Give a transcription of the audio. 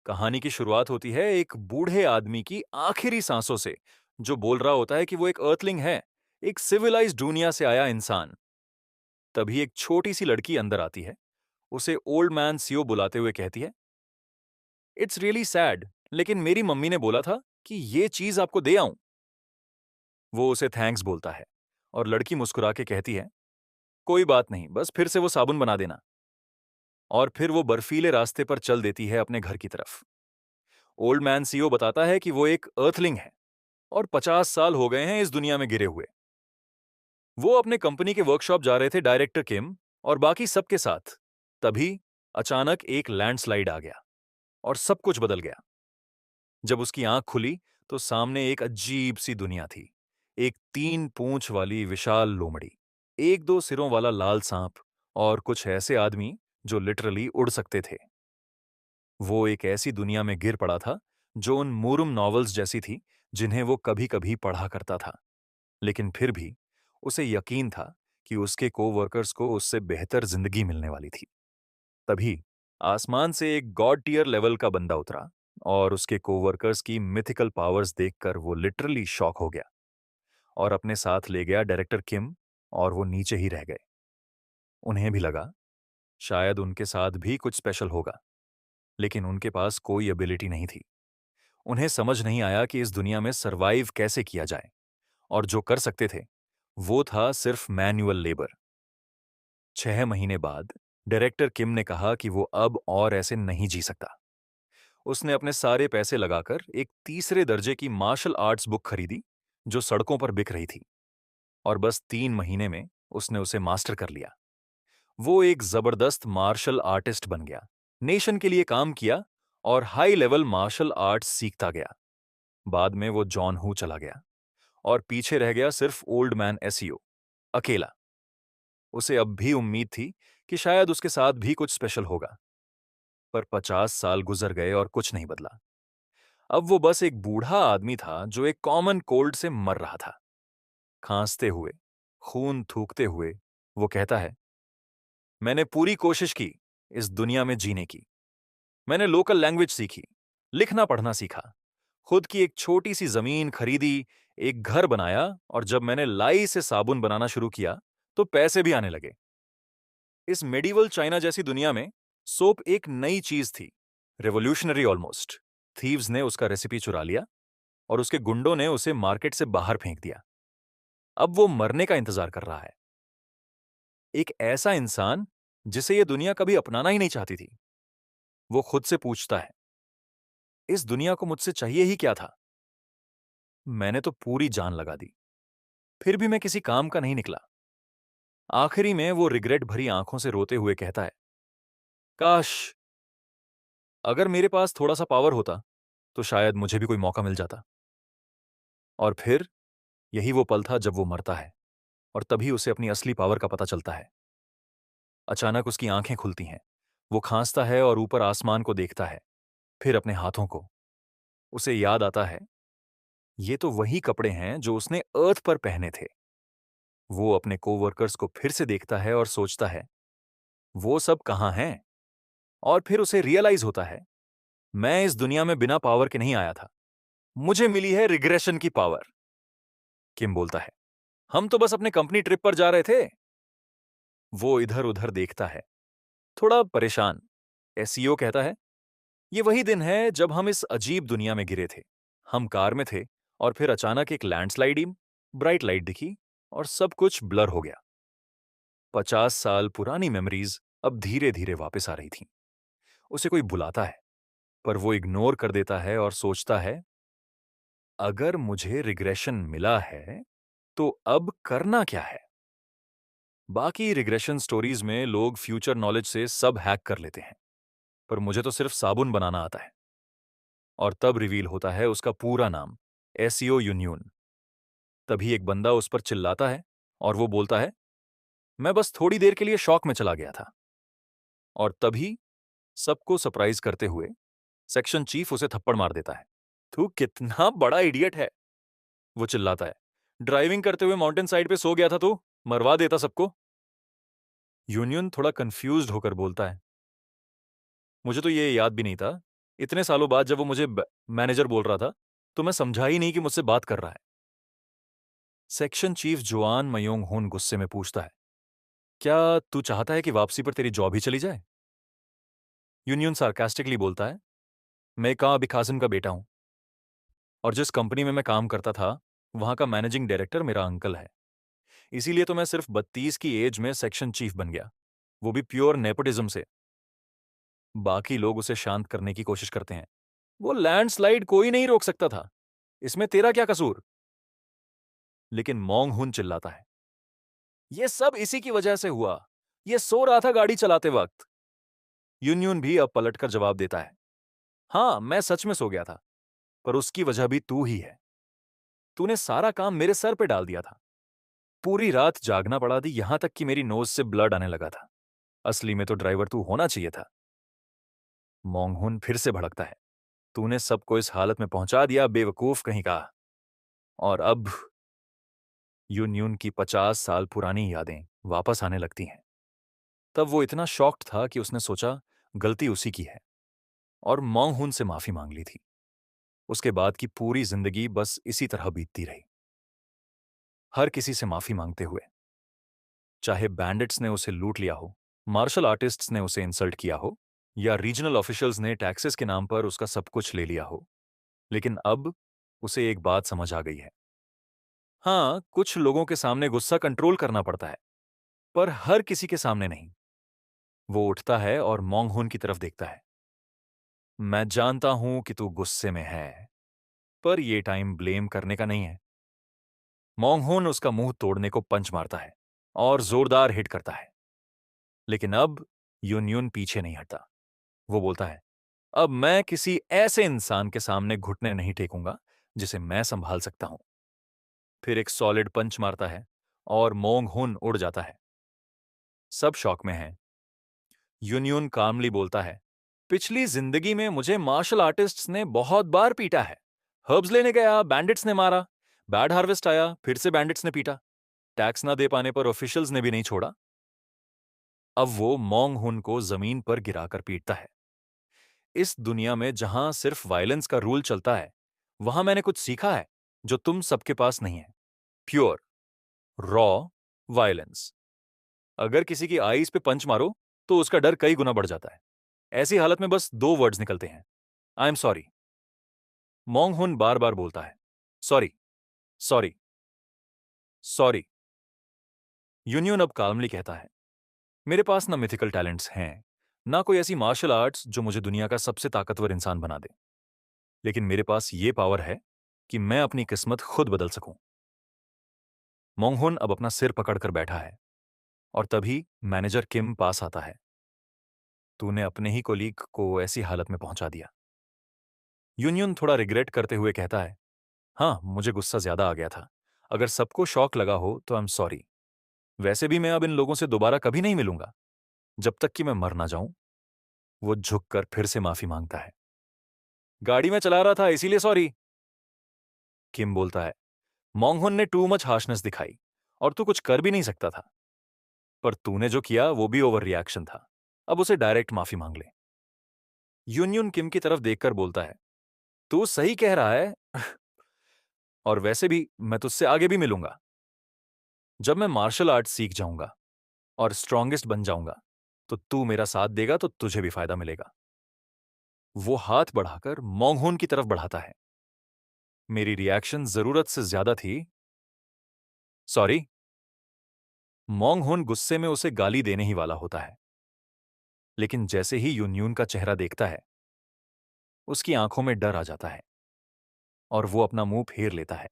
कहानी की शुरुआत होती है एक बूढ़े आदमी की आखिरी सांसों से, जो बोल रहा होता है कि वो एक अर्थलिंग है, एक सिविलाइज्ड दुनिया से आया इंसान। तभी एक छोटी सी लड़की अंदर आती है, उसे ओल्ड मैन सीओ बुलाते हुए कहती है, इट्स रियली सैड, लेकिन मेरी मम्मी ने बोला था कि ये चीज आपको दे आऊं। वो उसे थैंक्स बोलता है और लड़की मुस्कुरा के कहती है, कोई बात नहीं, बस फिर से वो साबुन बना देना। और फिर वो बर्फीले रास्ते पर चल देती है अपने घर की तरफ। ओल्ड मैन सीओ बताता है कि वो एक अर्थलिंग है और 50 साल हो गए हैं इस दुनिया में गिरे हुए। वो अपने कंपनी के वर्कशॉप जा रहे थे डायरेक्टर किम और बाकी सबके साथ। तभी अचानक एक लैंडस्लाइड आ गया और सब कुछ बदल गया। जब उसकी आंख खुली तो सामने एक अजीब सी दुनिया थी। एक 3 पूंछ वाली विशाल लोमड़ी, एक दो सिरों वाला लाल सांप और कुछ ऐसे आदमी जो लिटरली उड़ सकते थे। वो एक ऐसी दुनिया में गिर पड़ा था जो उन मूरम नॉवेल्स जैसी थी जिन्हें वो कभी कभी पढ़ा करता था। लेकिन फिर भी उसे यकीन था कि उसके कोवर्कर्स को उससे बेहतर जिंदगी मिलने वाली थी। तभी आसमान से एक गॉड टियर लेवल का बंदा उतरा और उसके कोवर्कर्स की मिथिकल पावर्स देखकर वो लिटरली शॉक हो गया और अपने साथ ले गया डायरेक्टर किम। और वो नीचे ही रह गए। उन्हें भी लगा शायद उनके साथ भी कुछ स्पेशल होगा, लेकिन उनके पास कोई एबिलिटी नहीं थी। उन्हें समझ नहीं आया कि इस दुनिया में सरवाइव कैसे किया जाए, और जो कर सकते थे वो था सिर्फ मैन्युअल लेबर। 6 महीने बाद डायरेक्टर किम ने कहा कि वो अब और ऐसे नहीं जी सकता। उसने अपने सारे पैसे लगाकर एक तीसरे दर्जे की मार्शल आर्ट्स बुक खरीदी जो सड़कों पर बिक रही थी, और बस 3 महीने में उसने उसे मास्टर कर लिया। वो एक जबरदस्त मार्शल आर्टिस्ट बन गया, नेशन के लिए काम किया और हाई लेवल मार्शल आर्ट्स सीखता गया। बाद में वो जॉन हू चला गया और पीछे रह गया सिर्फ ओल्ड मैन एसईओ, अकेला। उसे अब भी उम्मीद थी कि शायद उसके साथ भी कुछ स्पेशल होगा, पर 50 साल गुजर गए और कुछ नहीं बदला। अब वो बस एक बूढ़ा आदमी था जो एक कॉमन कोल्ड से मर रहा था। खांसते हुए, खून थूकते हुए वो कहता है, मैंने पूरी कोशिश की इस दुनिया में जीने की। मैंने लोकल लैंग्वेज सीखी, लिखना पढ़ना सीखा, खुद की एक छोटी सी जमीन खरीदी, एक घर बनाया, और जब मैंने लाई से साबुन बनाना शुरू किया तो पैसे भी आने लगे। इस मेडिवल चाइना जैसी दुनिया में सोप एक नई चीज थी, रेवोल्यूशनरी ऑलमोस्ट। थीव्स ने उसका रेसिपी चुरा लिया और उसके गुंडों ने उसे मार्केट से बाहर फेंक दिया। अब वो मरने का इंतजार कर रहा है, एक ऐसा इंसान जिसे ये दुनिया कभी अपनाना ही नहीं चाहती थी। वो खुद से पूछता है, इस दुनिया को मुझसे चाहिए ही क्या था? मैंने तो पूरी जान लगा दी, फिर भी मैं किसी काम का नहीं निकला। आखिरी में वो रिग्रेट भरी आंखों से रोते हुए कहता है, काश अगर मेरे पास थोड़ा सा पावर होता तो शायद मुझे भी कोई मौका मिल जाता। और फिर यही वो पल था जब वो मरता है, और तभी उसे अपनी असली पावर का पता चलता है। अचानक उसकी आंखें खुलती हैं, वो खांसता है और ऊपर आसमान को देखता है, फिर अपने हाथों को। उसे याद आता है, ये तो वही कपड़े हैं जो उसने अर्थ पर पहने थे। वो अपने कोवर्कर्स को फिर से देखता है और सोचता है, वो सब कहां हैं? और फिर उसे रियलाइज होता है, मैं इस दुनिया में बिना पावर के नहीं आया था, मुझे मिली है रिग्रेशन की पावर। किम बोलता है, हम तो बस अपने कंपनी ट्रिप पर जा रहे थे। वो इधर उधर देखता है, थोड़ा परेशान। एसईओ कहता है, ये वही दिन है जब हम इस अजीब दुनिया में गिरे थे। हम कार में थे और फिर अचानक एक लैंडस्लाइड, ब्राइट लाइट दिखी और सब कुछ ब्लर हो गया। 50 साल पुरानी मेमोरीज अब धीरे धीरे वापस आ रही थीं। उसे कोई बुलाता है, पर वो इग्नोर कर देता है और सोचता है, अगर मुझे रिग्रेशन मिला है तो अब करना क्या है? बाकी रिग्रेशन स्टोरीज में लोग फ्यूचर नॉलेज से सब हैक कर लेते हैं, पर मुझे तो सिर्फ साबुन बनाना आता है। और तब रिवील होता है उसका पूरा नाम, एसईओ यूनियन। तभी एक बंदा उस पर चिल्लाता है और वो बोलता है, मैं बस थोड़ी देर के लिए शॉक में चला गया था। और तभी सबको सरप्राइज करते हुए सेक्शन चीफ उसे थप्पड़ मार देता है। तू कितना बड़ा इडियट है, वो चिल्लाता है। ड्राइविंग करते हुए माउंटेन साइड पे सो गया था तू, मरवा देता सबको। यूनियन थोड़ा कंफ्यूज्ड होकर बोलता है, मुझे तो ये याद भी नहीं था इतने सालों बाद जब वो मुझे मैनेजर बोल रहा था, तो मैं समझा ही नहीं कि मुझसे बात कर रहा है। सेक्शन चीफ जुआन मयोंग हुन गुस्से में पूछता है, क्या तू चाहता है कि वापसी पर तेरी जॉब ही चली जाए? यूनियन सार्कास्टिकली बोलता है, मैं का अबिखाजन का बेटा हूं और जिस कंपनी में मैं काम करता था वहां का मैनेजिंग डायरेक्टर मेरा अंकल है। इसीलिए तो मैं सिर्फ 32 की एज में सेक्शन चीफ बन गया, वो भी प्योर नेपोटिज्म से। बाकी लोग उसे शांत करने की कोशिश करते हैं, वो लैंडस्लाइड कोई नहीं रोक सकता था, इसमें तेरा क्या कसूर? लेकिन मोंग हुन चिल्लाता है, ये सब इसी की वजह से हुआ, ये सो रहा था गाड़ी चलाते वक्त। यूनियन भी अब पलटकर जवाब देता है, हाँ मैं सच में सो गया था, पर उसकी वजह भी तू ही है। तूने सारा काम मेरे सर पे डाल दिया था, पूरी रात जागना पड़ा थी, यहां तक कि मेरी नोज से ब्लड आने लगा था। असली में तो ड्राइवर तू होना चाहिए था। मोंगहुन फिर से भड़कता है, तूने सबको इस हालत में पहुंचा दिया, बेवकूफ कहीं का। और अब यून्यून की 50 साल पुरानी यादें वापस आने लगती हैं। तब वो इतना शॉक्ड था कि उसने सोचा गलती उसी की है और मोंगहुन से माफी मांग ली थी। उसके बाद की पूरी जिंदगी बस इसी तरह बीतती रही, हर किसी से माफी मांगते हुए। चाहे बैंडिट्स ने उसे लूट लिया हो, मार्शल आर्टिस्ट्स ने उसे इंसल्ट किया हो, या रीजनल ऑफिशियल्स ने टैक्सेस के नाम पर उसका सब कुछ ले लिया हो। लेकिन अब उसे एक बात समझ आ गई है, हाँ कुछ लोगों के सामने गुस्सा कंट्रोल करना पड़ता है, पर हर किसी के सामने नहीं। वो उठता है और मोंगहुन की तरफ देखता है, मैं जानता हूं कि तू गुस्से में है, पर यह टाइम ब्लेम करने का नहीं है। मोंगहुन उसका मुंह तोड़ने को पंच मारता है और जोरदार हिट करता है। लेकिन अब यूनियन पीछे नहीं हटता। वो बोलता है, अब मैं किसी ऐसे इंसान के सामने घुटने नहीं टेकूंगा जिसे मैं संभाल सकता हूं। फिर एक सॉलिड पंच मारता है और मोंग हुन उड़ जाता है। सब शॉक में हैं। यूनियन कामली बोलता है, पिछली जिंदगी में मुझे मार्शल आर्टिस्ट्स ने बहुत बार पीटा है। हर्ब्स लेने गया, बैंडिट्स ने मारा, बैड हार्वेस्ट आया, फिर से बैंडिट्स ने पीटा, टैक्स ना दे पाने पर ऑफिशियल्स ने भी नहीं छोड़ा। अब वो मोंग हुन को जमीन पर गिराकर पीटता है। इस दुनिया में जहां सिर्फ वायलेंस का रूल चलता है, वहां मैंने कुछ सीखा है जो तुम सबके पास नहीं है। Pure raw violence. अगर किसी की आईज पे पंच मारो तो उसका डर कई गुना बढ़ जाता है। ऐसी हालत में बस दो वर्ड्स निकलते हैं, आई एम सॉरी। मोंग हुन बार बार बोलता है, सॉरी, सॉरी, सॉरी। यूनियन अब काल्मली कहता है, मेरे पास ना मिथिकल टैलेंट्स हैं, ना कोई ऐसी मार्शल आर्ट्स जो मुझे दुनिया का सबसे ताकतवर इंसान बना दे, लेकिन मेरे पास ये पावर है कि मैं अपनी किस्मत खुद बदल सकूं। मोंगहुन अब अपना सिर पकड़कर बैठा है और तभी मैनेजर किम पास आता है। तूने अपने ही कोलीग को ऐसी हालत में पहुंचा दिया। यूनियन थोड़ा रिग्रेट करते हुए कहता है, हाँ मुझे गुस्सा ज्यादा आ गया था, अगर सबको शॉक लगा हो तो आई एम सॉरी। वैसे भी मैं अब इन लोगों से दोबारा कभी नहीं मिलूंगा, जब तक कि मैं मर ना जाऊं। वो झुककर फिर से माफी मांगता है, गाड़ी में चला रहा था इसीलिए सॉरी। किम बोलता है, मोंगहुन ने टू मच हार्शनेस दिखाई और तू कुछ कर भी नहीं सकता था, पर तूने जो किया वो भी ओवर रिएक्शन था, अब उसे डायरेक्ट माफी मांग ले। यूनियन किम की तरफ देखकर बोलता है, तू सही कह रहा है और वैसे भी मैं तुझसे आगे भी मिलूंगा। जब मैं मार्शल आर्ट सीख जाऊंगा और स्ट्रांगेस्ट बन जाऊंगा तो तू मेरा साथ देगा तो तुझे भी फायदा मिलेगा। वो हाथ बढ़ाकर मोंगहुन की तरफ बढ़ाता है, मेरी रिएक्शन जरूरत से ज्यादा थी, सॉरी। मोंगहुन गुस्से में उसे गाली देने ही वाला होता है, लेकिन जैसे ही यूनियन का चेहरा देखता है उसकी आंखों में डर आ जाता है और वो अपना मुंह फेर लेता है।